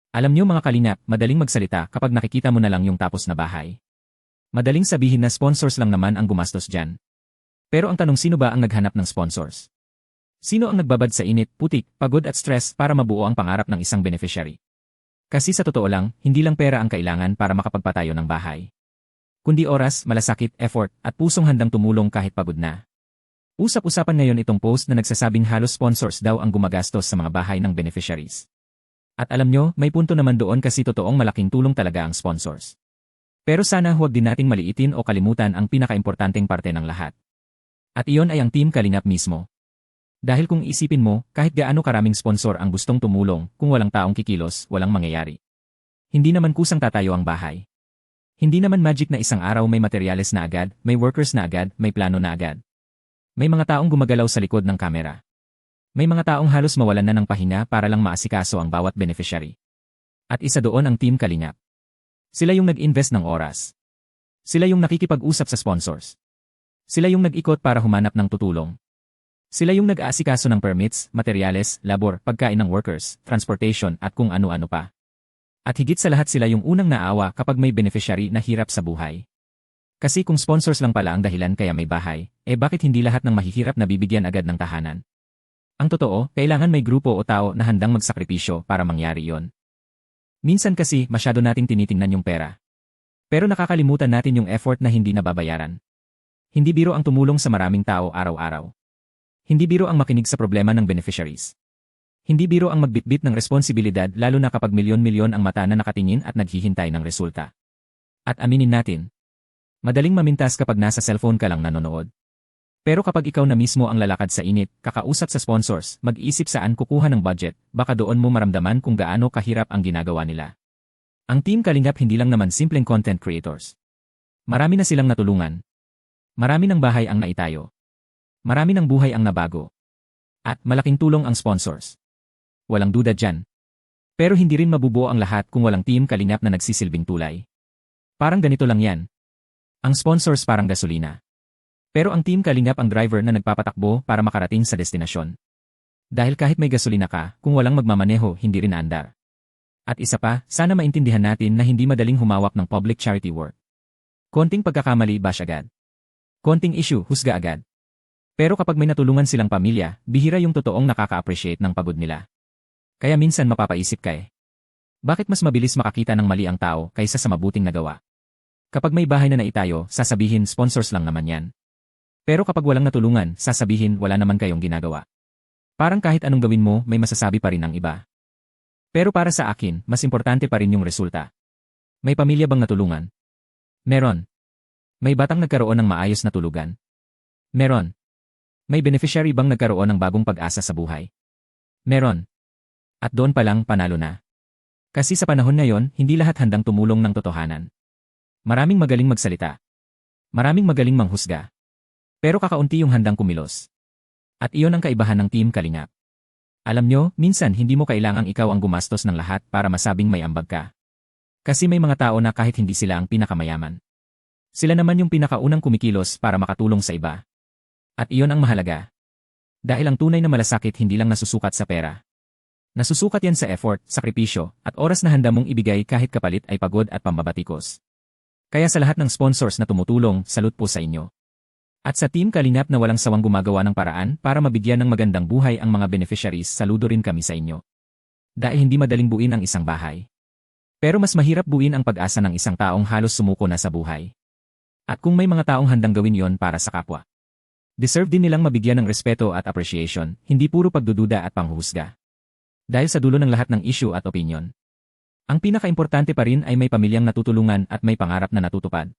Alam niyo mga kalingap, madaling magsalita kapag nakikita mo na lang yung tapos na bahay. Madaling sabihin na sponsors lang naman ang gumastos dyan. Pero ang tanong, sino ba ang naghanap ng sponsors? Sino ang nagbabad sa init, putik, pagod at stress para mabuo ang pangarap ng isang beneficiary? Kasi sa totoo lang, hindi lang pera ang kailangan para makapagpatayo ng bahay. Kundi oras, malasakit, effort, at pusong handang tumulong kahit pagod na. Usap-usapan ngayon itong post na nagsasabing halos sponsors daw ang gumagastos sa mga bahay ng beneficiaries. At alam nyo, may punto naman doon kasi totoong malaking tulong talaga ang sponsors. Pero sana huwag din nating maliitin o kalimutan ang pinakaimportanteng parte ng lahat. At iyon ay ang Team Kalingap mismo. Dahil kung isipin mo, kahit gaano karaming sponsor ang gustong tumulong, kung walang taong kikilos, walang mangyayari. Hindi naman kusang tatayo ang bahay. Hindi naman magic na isang araw may materyales na agad, may workers na agad, may plano na agad. May mga taong gumagalaw sa likod ng kamera. May mga taong halos mawalan na ng pahinga para lang maasikaso ang bawat beneficiary. At isa doon ang Team Kalingap. Sila yung nag-invest ng oras. Sila yung nakikipag-usap sa sponsors. Sila yung nag-ikot para humanap ng tutulong. Sila yung nag-aasikaso ng permits, materyales, labor, pagkain ng workers, transportation at kung ano-ano pa. At higit sa lahat sila yung unang naawa kapag may beneficiary na hirap sa buhay. Kasi kung sponsors lang pala ang dahilan kaya may bahay, bakit hindi lahat ng mahihirap na bibigyan agad ng tahanan? Ang totoo, kailangan may grupo o tao na handang magsakripisyo para mangyari yon. Minsan kasi masyado nating tinitingnan yung pera. Pero nakakalimutan natin yung effort na hindi nababayaran. Hindi biro ang tumulong sa maraming tao araw-araw. Hindi biro ang makinig sa problema ng beneficiaries. Hindi biro ang magbitbit ng responsibilidad lalo na kapag milyon-milyon ang mata na nakatingin at naghihintay ng resulta. At aminin natin, madaling mamintas kapag nasa cellphone ka lang nanonood. Pero kapag ikaw na mismo ang lalakad sa init, kakausap sa sponsors, mag-iisip saan kukuha ng budget, baka doon mo maramdaman kung gaano kahirap ang ginagawa nila. Ang Team Kalingap hindi lang naman simpleng content creators. Marami na silang natulungan. Marami ng bahay ang naitayo. Marami ng buhay ang nabago. At malaking tulong ang sponsors. Walang duda dyan. Pero hindi rin mabubuo ang lahat kung walang Team Kalingap na nagsisilbing tulay. Parang ganito lang yan. Ang sponsors parang gasolina. Pero ang Team Kalingap ang driver na nagpapatakbo para makarating sa destinasyon. Dahil kahit may gasolina ka, kung walang magmamaneho, hindi rin aandar. At isa pa, sana maintindihan natin na hindi madaling humawak ng public charity work. Konting pagkakamali, bash agad. Konting issue, husga agad. Pero kapag may natulungan silang pamilya, bihira yung totoong nakaka-appreciate ng pagod nila. Kaya minsan mapapaisip ka bakit mas mabilis makakita ng mali ang tao kaysa sa mabuting nagawa? Kapag may bahay na naitayo, sasabihin sponsors lang naman yan. Pero kapag walang natulungan, sasabihin wala naman kayong ginagawa. Parang kahit anong gawin mo, may masasabi pa rin ang iba. Pero para sa akin, mas importante pa rin yung resulta. May pamilya bang natulungan? Meron. May batang nagkaroon ng maayos na tulugan? Meron. May beneficiary bang nagkaroon ng bagong pag-asa sa buhay? Meron. At doon pa lang panalo na. Kasi sa panahon ngayon, hindi lahat handang tumulong ng totohanan. Maraming magaling magsalita. Maraming magaling manghusga. Pero kakaunti yung handang kumilos. At iyon ang kaibahan ng Team Kalingap. Alam nyo, minsan hindi mo kailangang ikaw ang gumastos ng lahat para masabing may ambag ka. Kasi may mga tao na kahit hindi sila ang pinakamayaman. Sila naman yung pinakaunang kumikilos para makatulong sa iba. At iyon ang mahalaga. Dahil ang tunay na malasakit hindi lang nasusukat sa pera. Nasusukat yan sa effort, sakripisyo, at oras na handa mong ibigay kahit kapalit ay pagod at pambabatikos. Kaya sa lahat ng sponsors na tumutulong, salute po sa inyo. At sa Team Kalingap na walang sawang gumagawa ng paraan para mabigyan ng magandang buhay ang mga beneficiaries, saludo rin kami sa inyo. Dahil hindi madaling buuin ang isang bahay. Pero mas mahirap buuin ang pag-asa ng isang taong halos sumuko na sa buhay. At kung may mga taong handang gawin yon para sa kapwa, deserve din nilang mabigyan ng respeto at appreciation, hindi puro pagdududa at panghuhusga. Dahil sa dulo ng lahat ng issue at opinion, ang pinaka-importante pa rin ay may pamilyang natutulungan at may pangarap na natutupad.